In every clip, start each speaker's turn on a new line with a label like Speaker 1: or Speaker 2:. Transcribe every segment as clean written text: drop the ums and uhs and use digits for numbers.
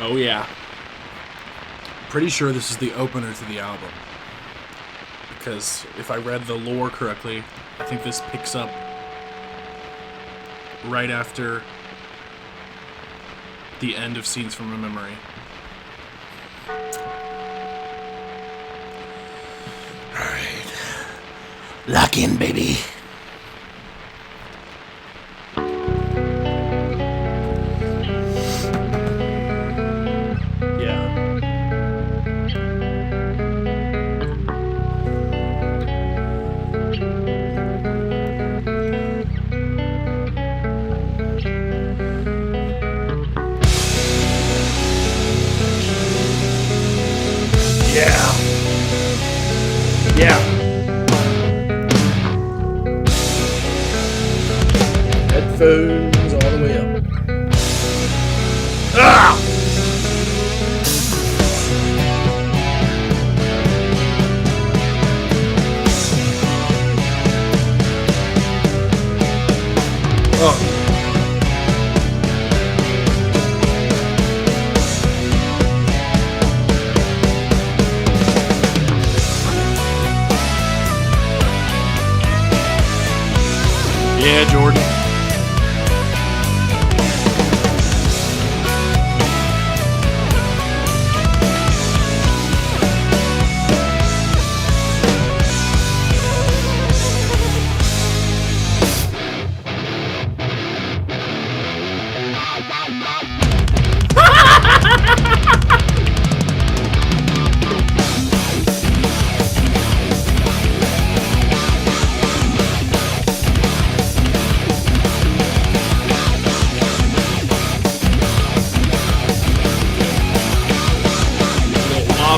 Speaker 1: Oh yeah. Pretty sure this is the opener to the album. Because if I read the lore correctly, I think this picks up right after the end of Scenes from a Memory. Alright. Lock in, baby. Yeah. Headphones all the way up. Ah! Oh. Yeah, Jordan.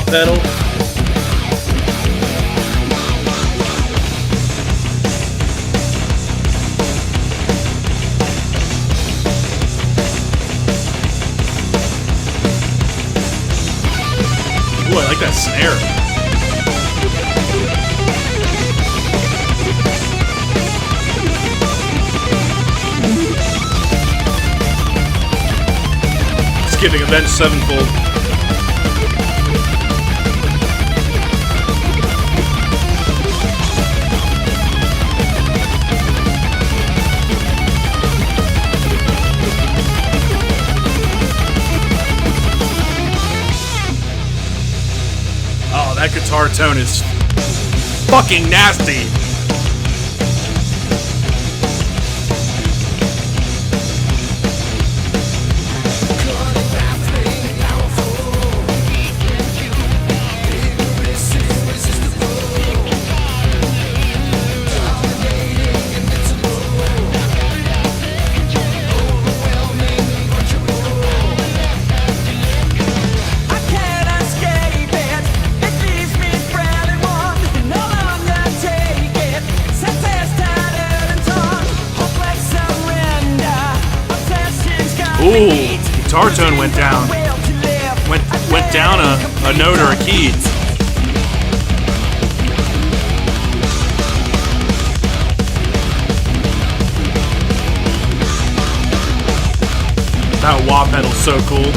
Speaker 1: Pedal. Ooh, I like that snare. It's giving Avenged Sevenfold. That guitar tone is fucking nasty. Ooh, guitar tone went down. Went down a note or a key. That wah pedal's so cool.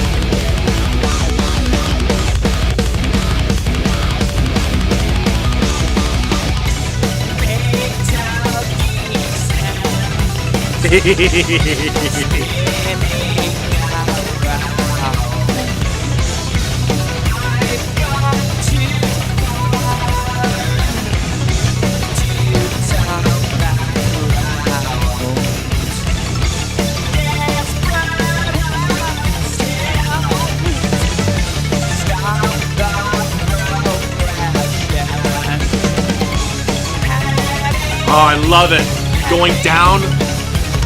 Speaker 1: Oh, I love it. Going down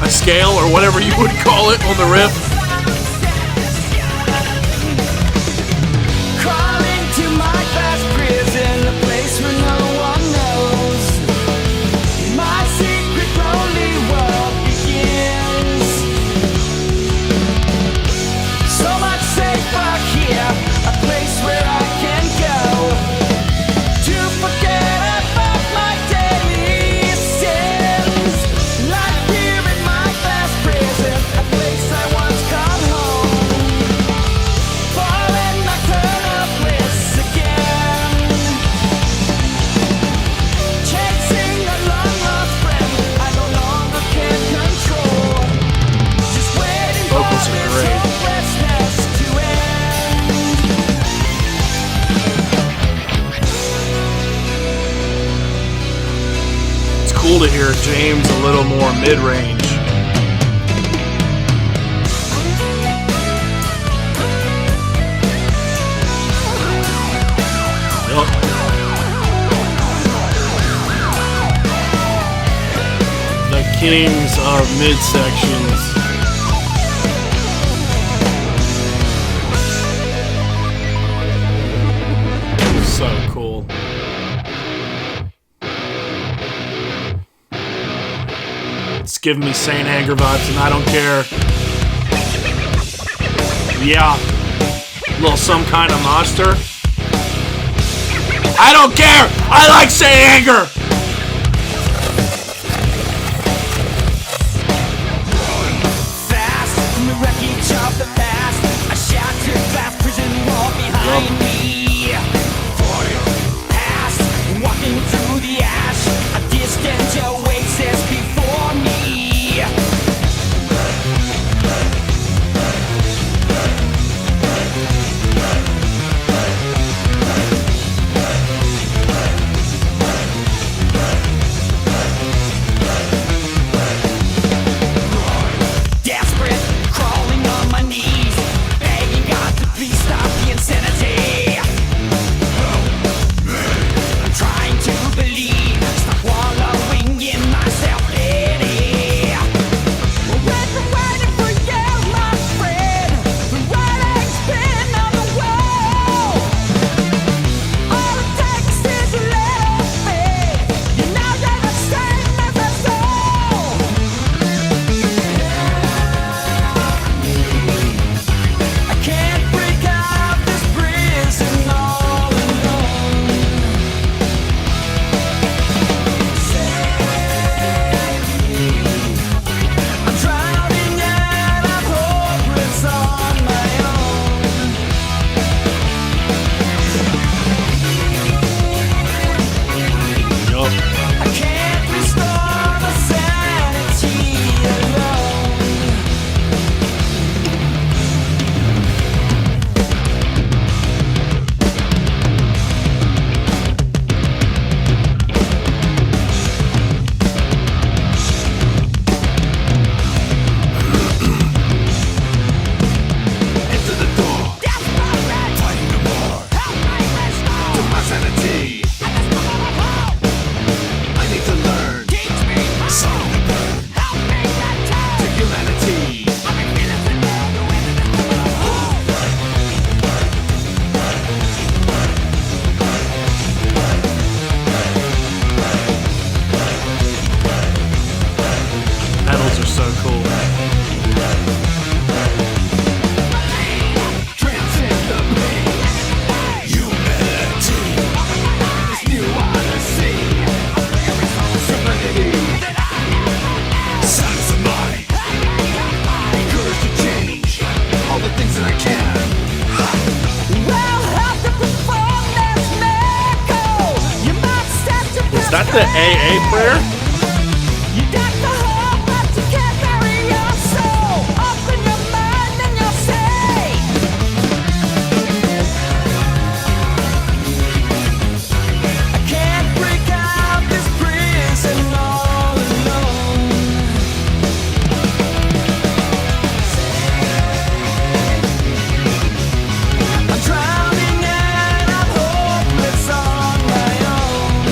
Speaker 1: a scale or whatever you would call it on the riff.
Speaker 2: Crawling to my glass prison, a place where no one knows. My secret lonely world begins. So much safer here, a place where I can go to forget about my daily sins. Like here in my glass prison, a place I once
Speaker 1: great. It's cool to hear James a little more mid-range. The kings of midsections. So cool. It's giving me Saint Anger vibes, and I don't care. Yeah, little some kind of monster. I don't care. I like Saint Anger.
Speaker 2: Fast from the wreckage of the past, a shattered glass prison wall behind me. Past, walking through the ash, a distant oasis before me.
Speaker 1: that the AA prayer?
Speaker 2: You got the hope, but you can't bury your soul. Open your mind and you'll say, I can't break out this prison all alone. I'm drowning and I'm hopeless on my own.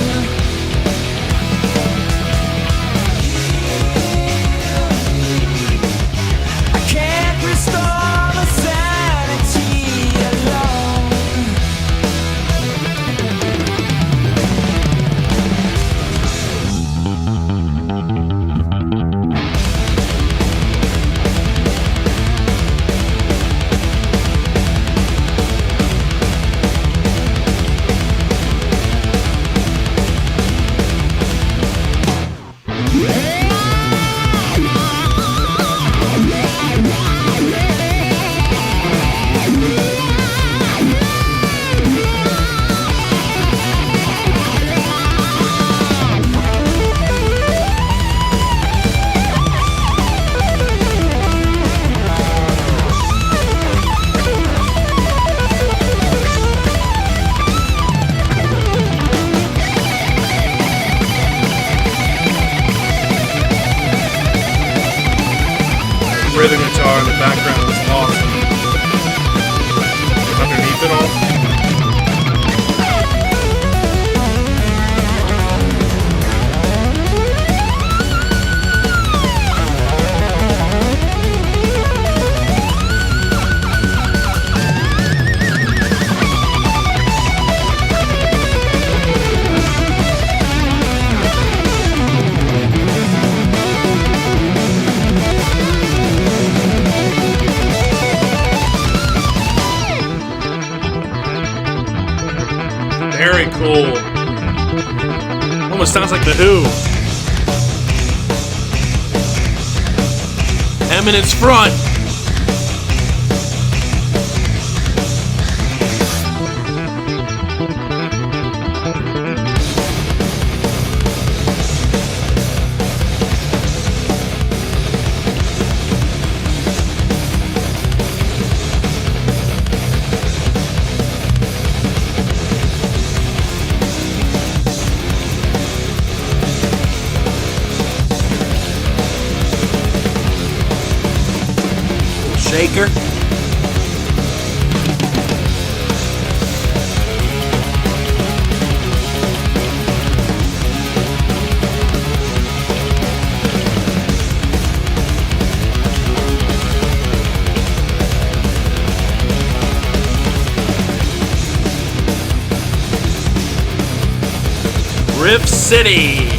Speaker 1: rhythm guitar in the background is awesome. Underneath it all. Very cool. Almost sounds like The Who. Eminence Front. Shaker. Riff City.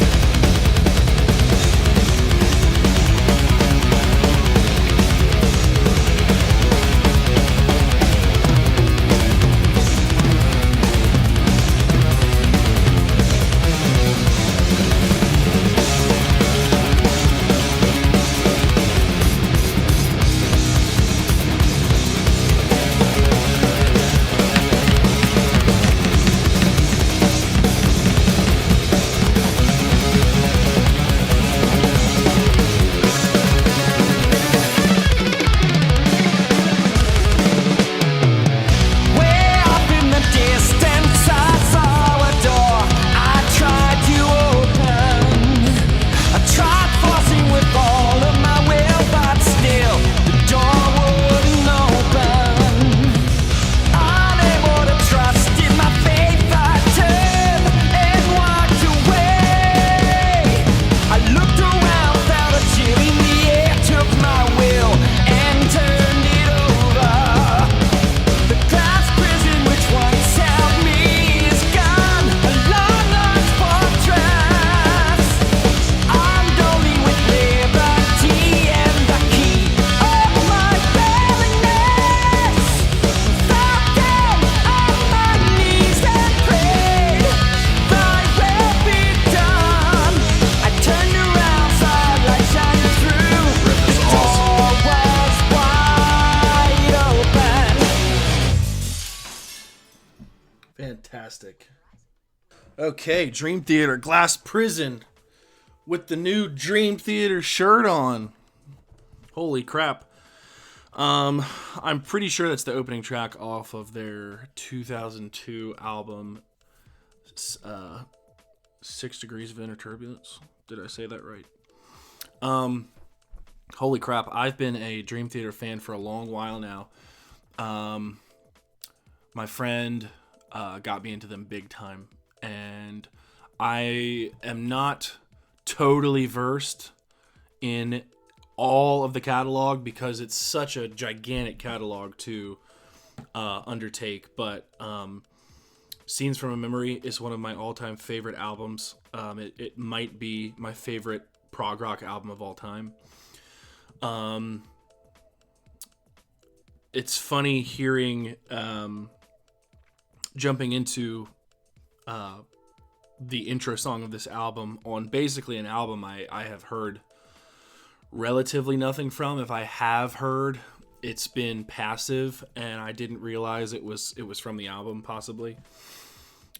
Speaker 1: Fantastic. Okay, Dream Theater, Glass Prison, with the new Dream Theater shirt on. Holy crap. I'm pretty sure that's the opening track off of their 2002 album, 6 Degrees of Inner Turbulence. Did I say that right? Holy crap. I've been a Dream Theater fan for a long while now. My friend got me into them big time, and I am not totally versed in all of the catalog because it's such a gigantic catalog to undertake, but Scenes from a Memory is one of my all-time favorite albums. It might be my favorite prog rock album of all time. It's funny hearing jumping into the intro song of this album on basically an album I have heard relatively nothing from. If I have heard, it's been passive, and I didn't realize it was from the album, possibly.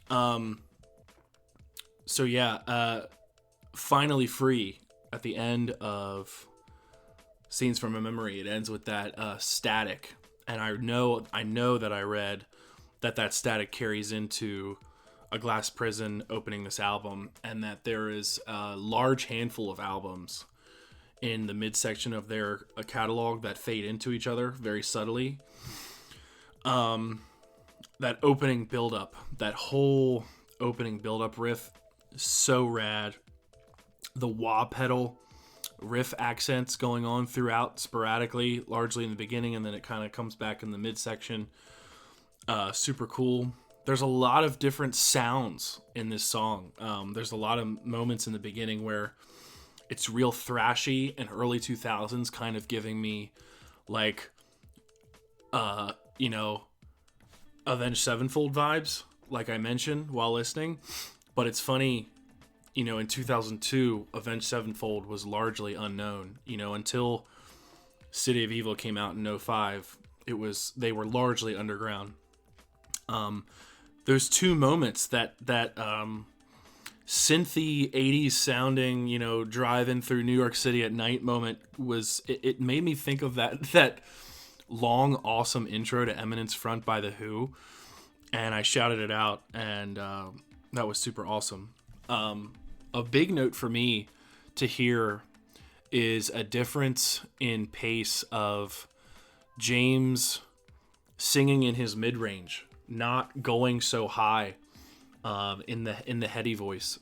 Speaker 1: So yeah, Finally Free at the end of Scenes from a Memory, it ends with that static, and I know that I read that static carries into a Glass Prison opening this album, and that there is a large handful of albums in the midsection of their catalog that fade into each other very subtly. That opening build-up, that whole opening build-up riff, so rad. The wah pedal riff accents going on throughout sporadically, largely in the beginning, and then it kind of comes back in the midsection. Super cool. There's a lot of different sounds in this song. There's a lot of moments in the beginning where it's real thrashy and early 2000s, kind of giving me like, Avenged Sevenfold vibes, like I mentioned while listening. But it's funny, in 2002, Avenged Sevenfold was largely unknown, until City of Evil came out in 2005. They were largely underground. Those two moments, that synthy 80s sounding, driving through New York City at night moment, it made me think of that long, awesome intro to Eminence Front by The Who, and I shouted it out, and that was super awesome. A big note for me to hear is a difference in pace of James singing in his mid-range, not going so high in the heady voice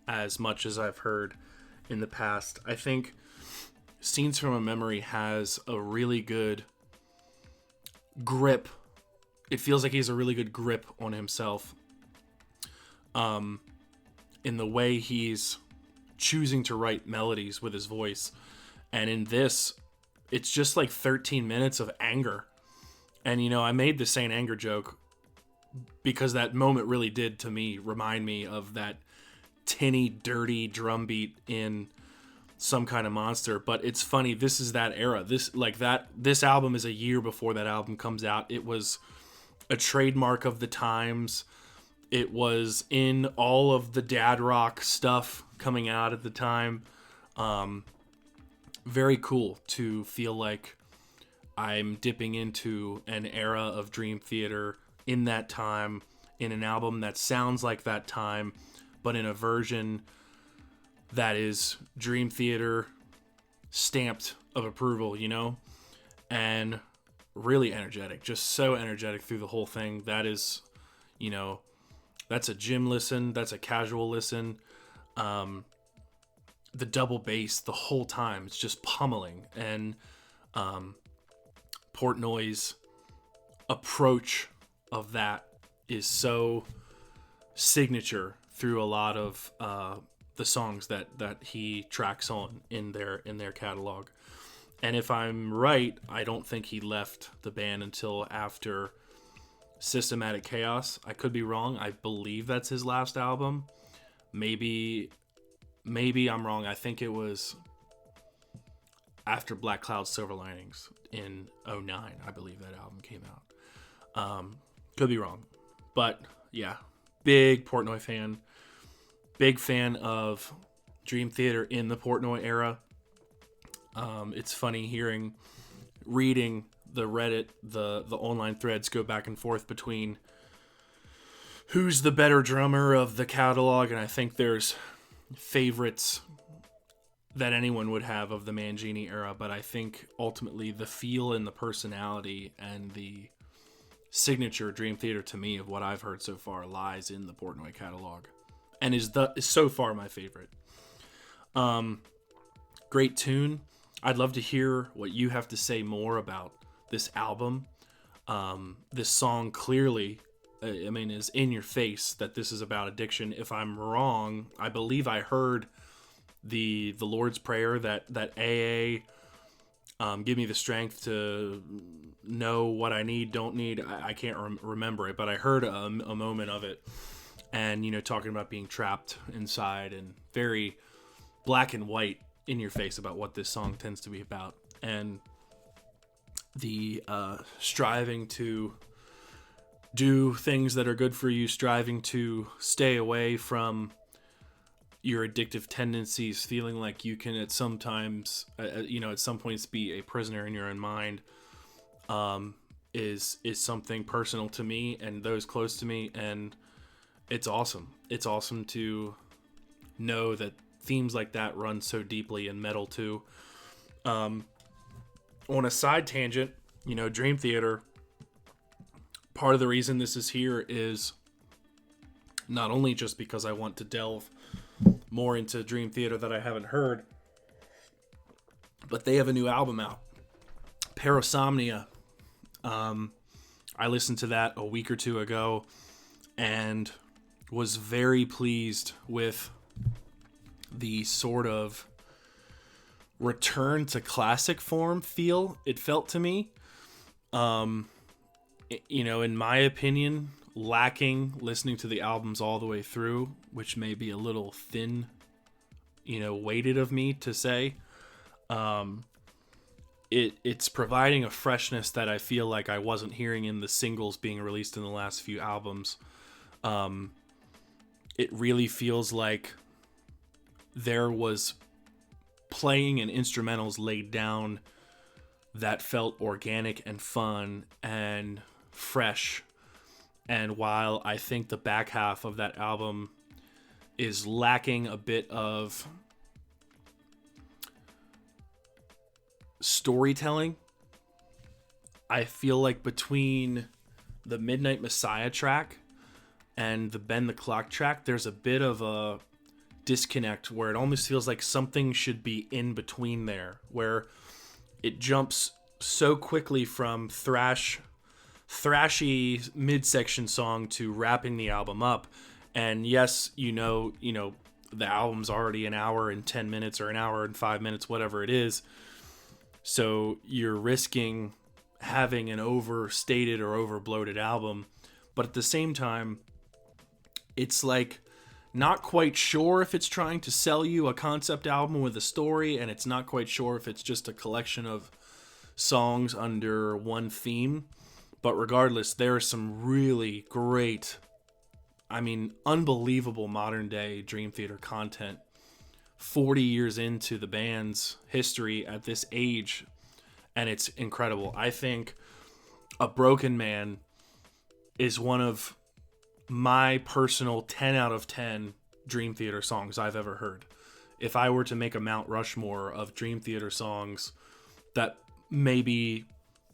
Speaker 1: as much as I've heard in the past. I think Scenes from a Memory has a really good grip. It feels like he has a really good grip on himself in the way he's choosing to write melodies with his voice. And in this, it's just like 13 minutes of anger. And, I made the Saint Anger joke because that moment really did, to me, remind me of that tinny, dirty drum beat in Some Kind of Monster. But it's funny, this is that era. This album is a year before that album comes out. It was a trademark of the times. It was in all of the dad rock stuff coming out at the time. Very cool to feel like I'm dipping into an era of Dream Theater in that time, in an album that sounds like that time, but in a version that is Dream Theater stamped of approval, and really energetic, just so energetic through the whole thing. That is, that's a gym listen, that's a casual listen. The double bass the whole time, it's just pummeling. And Portnoy's approach of that is so signature through a lot of the songs that he tracks on in their catalog. And if I'm right, I don't think he left the band until after Systematic Chaos. I could be wrong. I believe that's his last album. Maybe I'm wrong. I think it was after Black Cloud Silver Linings in 2009. I believe that album came out. Could be wrong. But yeah, big Portnoy fan. Big fan of Dream Theater in the Portnoy era. It's funny reading the Reddit, the online threads go back and forth between who's the better drummer of the catalog, and I think there's favorites that anyone would have of the Mangini era, but I think ultimately the feel and the personality and the signature Dream Theater to me of what I've heard so far lies in the Portnoy catalog, and is so far my favorite. Great tune. I'd love to hear what you have to say more about this album. This song clearly, is in your face that this is about addiction. If I'm wrong, I believe I heard the Lord's Prayer that AA, give me the strength to know what I need, don't need. I can't remember it, but I heard a moment of it, and talking about being trapped inside and very black and white in your face about what this song tends to be about, and the striving to do things that are good for you, striving to stay away from your addictive tendencies, feeling like you can at some points be a prisoner in your own mind, is something personal to me and those close to me, and it's awesome. It's awesome to know that themes like that run so deeply in metal too. On a side tangent, Dream Theater, part of the reason this is here is not only just because I want to delve more into Dream Theater that I haven't heard, but they have a new album out, Parasomnia. I listened to that a week or two ago and was very pleased with the sort of return to classic form feel it felt to me. In my opinion, lacking listening to the albums all the way through, which may be a little thin, weighted of me to say. It's providing a freshness that I feel like I wasn't hearing in the singles being released in the last few albums. It really feels like there was playing and instrumentals laid down that felt organic and fun and fresh. And while I think the back half of that album is lacking a bit of storytelling, I feel like between the Midnight Messiah track and the Bend the Clock track, there's a bit of a disconnect where it almost feels like something should be in between there, where it jumps so quickly from thrashy midsection song to wrapping the album up. And yes, the album's already an hour and 10 minutes or an hour and 5 minutes, whatever it is. So you're risking having an overstated or overbloated album. But at the same time, it's like not quite sure if it's trying to sell you a concept album with a story, and it's not quite sure if it's just a collection of songs under one theme. But regardless, there are some really great, unbelievable modern day Dream Theater content 40 years into the band's history at this age, and it's incredible. I think A Broken Man is one of my personal 10 out of 10 Dream Theater songs I've ever heard. If I were to make a Mount Rushmore of Dream Theater songs that maybe,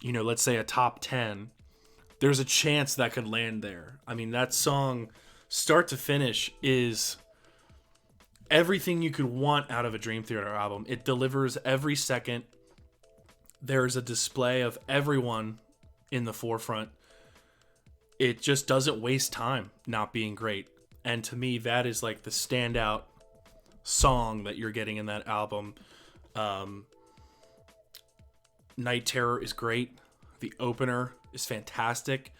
Speaker 1: let's say a top 10, there's a chance that could land there. That song, start to finish, is everything you could want out of a Dream Theater album. It delivers every second. There's a display of everyone in the forefront. It just doesn't waste time not being great. And to me, that is like the standout song that you're getting in that album. Night Terror is great. The opener is fantastic.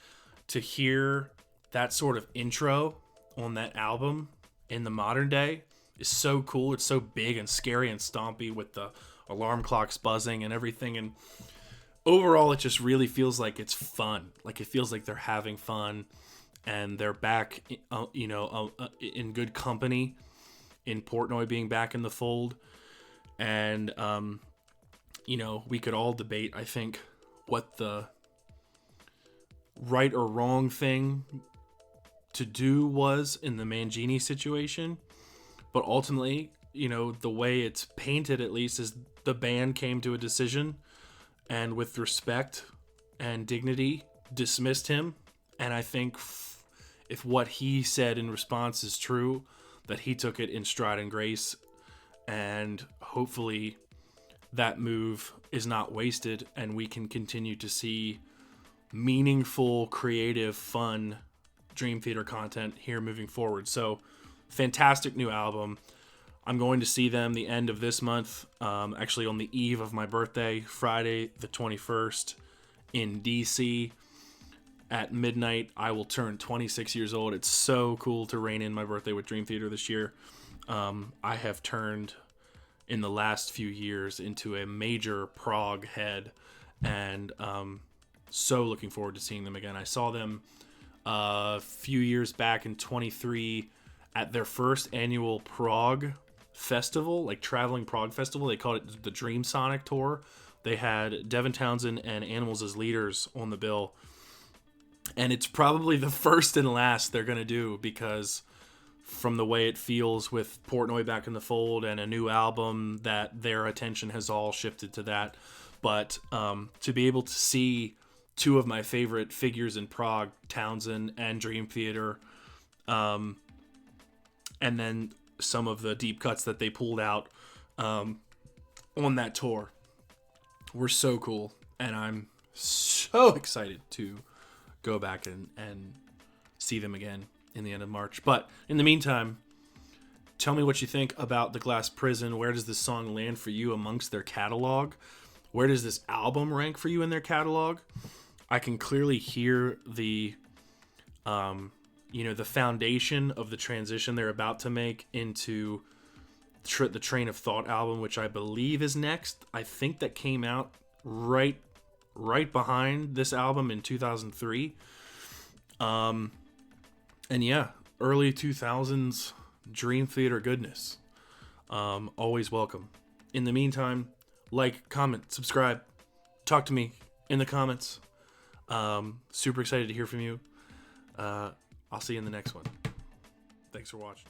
Speaker 1: To hear that sort of intro on that album in the modern day is so cool. It's so big and scary and stompy with the alarm clocks buzzing and everything. And overall, it just really feels like it's fun. Like it feels like they're having fun and they're back, in good company, in Portnoy being back in the fold. And, we could all debate, I think, what the right or wrong thing to do was in the Mangini situation. But ultimately, the way it's painted, at least, is the band came to a decision and with respect and dignity dismissed him. And I think if what he said in response is true, that he took it in stride and grace, and hopefully that move is not wasted and we can continue to see meaningful, creative, fun Dream Theater content here moving forward. So fantastic new album. I'm going to see them the end of this month, actually on the eve of my birthday, Friday the 21st in DC. At midnight, I will turn 26 years old. It's so cool to rein in my birthday with Dream Theater this year. I have turned, in the last few years, into a major prog head, and so looking forward to seeing them again. I saw them a few years back in 23 at their first annual prog festival, like traveling prog festival. They called it the Dream Sonic Tour. They had Devin Townsend and Animals as leaders on the bill. And it's probably the first and last they're going to do, because from the way it feels with Portnoy back in the fold and a new album, that their attention has all shifted to that. But to be able to see two of my favorite figures in prog, Townsend and Dream Theater, and then some of the deep cuts that they pulled out on that tour were so cool. And I'm so excited to go back and see them again in the end of March. But in the meantime, tell me what you think about The Glass Prison. Where does this song land for you amongst their catalog? Where does this album rank for you in their catalog? I can clearly hear the the foundation of the transition they're about to make into the Train of Thought album, which I believe is next. I think that came out right behind this album in 2003. And yeah, early 2000s Dream Theater goodness. Always welcome. In the meantime, like, comment, subscribe, talk to me in the comments. Super excited to hear from you. I'll see you in the next one. Thanks for watching.